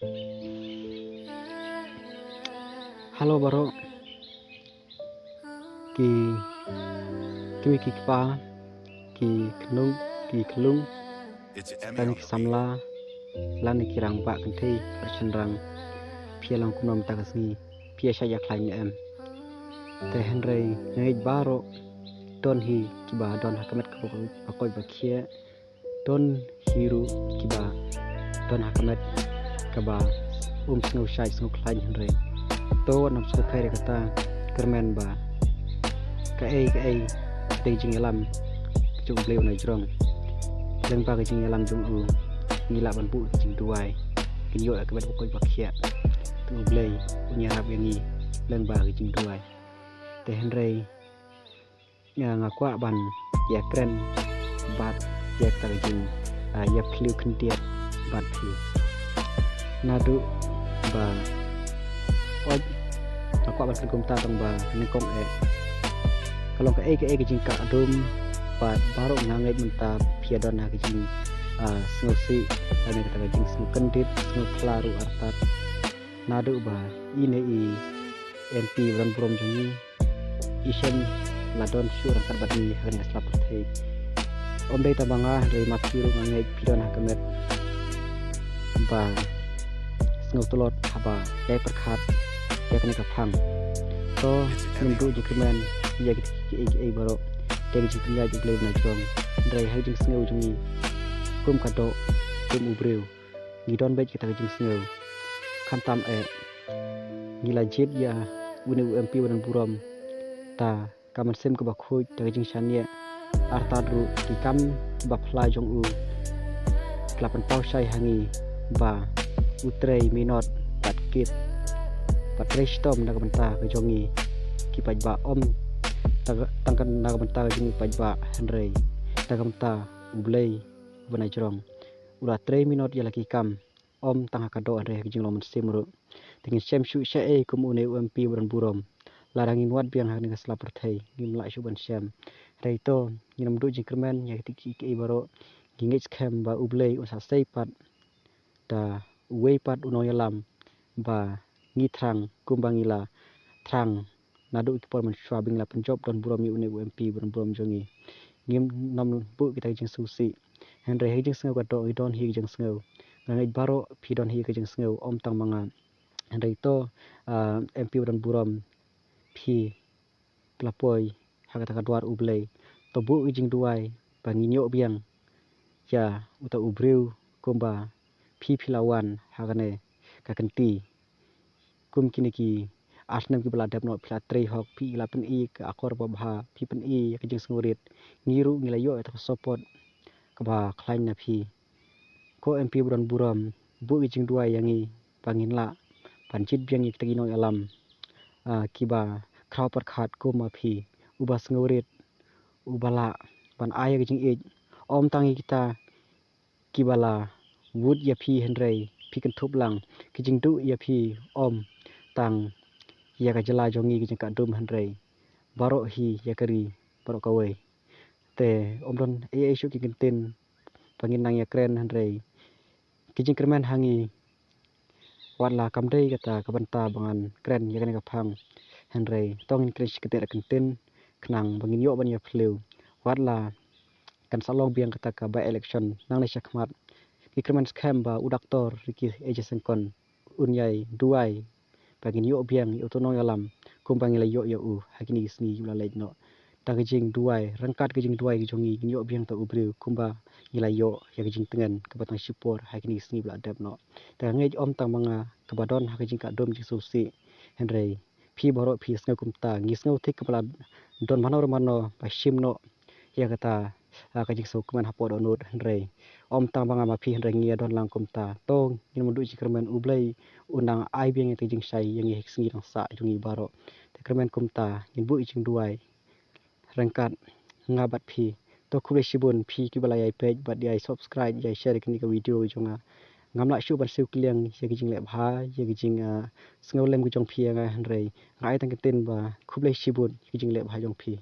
Halo baro ki kimi ki pa ki kelung It's Emmy tani on ki the beat. samla lani ki rang ba kanthi perchenrang phia lang kumnom takasni phia sha yak lain em te henrei ngai baro don hi ki ba don hakamet ko pakoi ba khia don hiru ki ba don hakamet ka ba snow shai snow lain henrei to nam so khai kata kermen ba ka ai dei jing lam chung bleu na jrong leng pa ka jing lam jung u ni la ban pu jing tuai kin yo ka bet ko ba khia tu blei unya rap yang ni leng ba ka jing tuai te henrei nga kwa ban ya kren bat ya ta jing ya phliu khin tiat bat phi na du ba oi aku ban kum ta tong ba ni kong kalau ke jing ka dum ba baru ngangai menta phia don na ke jing snosi ane kata jing snu kendit snu klaru artat nadu ba ine i MP ran brom jungi isen ladon syur kan badi han slap thei om dei tabanga rei mathiru ngangai phidon hakamet ba snu tolot haba kai perkhat ya kan ka phang to nundu jikmen ya ki baro tegi jiknya jiklei na jong drai hai jing sneu jungi kum kado kum ubreu ngidon bet kita jing sneu khantam ngila jit ya une UMP wanan buram ta kaman sem ko bakhoi tegi jing shania arta ru ki kam ba phla jong u klapan pau sai hangi ba utrei minot pat kit patrei stom na kamanta ka jongi ki paj ba om tangkan na kamanta ka jongi paj ba henrei ta kamanta ublei bana jrong ula 3 minut ya laki kam om tang ka do andre jing lom simru tingin sem shu sha kum une UMP buran burom larangin wat biang hang ni slap thei ngim la shu ban sem rei to nginam du jikrmen ya ki baro ngingech khem ba ublei usa sei pat da wei pat unoyalam ba ngi thrang kumbangila thrang nadu ikpor man swabing la penjob don burom une UMP buran burom jongi ngim nam bu kita jing susi henre he jing sngo ka do don hi jing sngo ngai baro phi don hi ka jing sngo om tang manga henre to MP buran burom phi plapoi hakata ka duar ublei to bu jing duai banginyo biang ya uta ubreu kumba phi philawan hakane ka kanti kum kiniki asnem ki bala dep no phila trei hok phi la pen I ka akor ba bha phi pen I ka jing sngorit ngiru ngilayo ta support ka ba khlain na phi ko MP buran buram bu jing duai yangi pangin la panchit biang ik tagi no alam kiba khaw par khat ko ma phi uba sngorit ubala ban aya ka jing ej om tangi kita kibala wood ya phi henrei phi kan thup lang ki jing du ya phi om tang ya ka jala jongi ki jing ka dum henrei baro hi ya kari baro ka wei te om don shu ki kintin pangin nang ya kren henrei ki jing kermen hangi wala kamdei kata kabanta bangan kren ya kan ka phang henrei tong in krish kete kintin knang bangin yo ban ya fleu wala kan salong biang kata ka by election nang le shakmat Ikreman skamba udaktor riki ejesengkon unyai duai bagin yo biang yo tono yalam kumbang ila yo u hakini sni yula lejno tagajing duai rangkat gajing duai jongi yo biang ta ubri kumba ila yo ya gajing tengen kebatang support hakini sni bla debno tangej om tang manga kebadon hakajing ka dom ji susi henrei phi boro phi snga kumta ngisngau thik kepala don manor mano pasimno ya kata kajing so kuman hapod onut henrei om tang banga ma phi henrei ngia don lang kumta tong in mundu jikermen ublei unang ai biang te jing sai yang hek singi rang sa jungi baro te kermen kumta in bu jing duai rangkat ngabat phi to khule sibun phi ki bala ai page bat ai subscribe ai share kini ka video jonga ngamla shu ban siu kliang ye ki jing le bha ye ki jing sngaw lem ki jong phi nga henrei ngai tang tin ba khule sibun ki jing le bha jong phi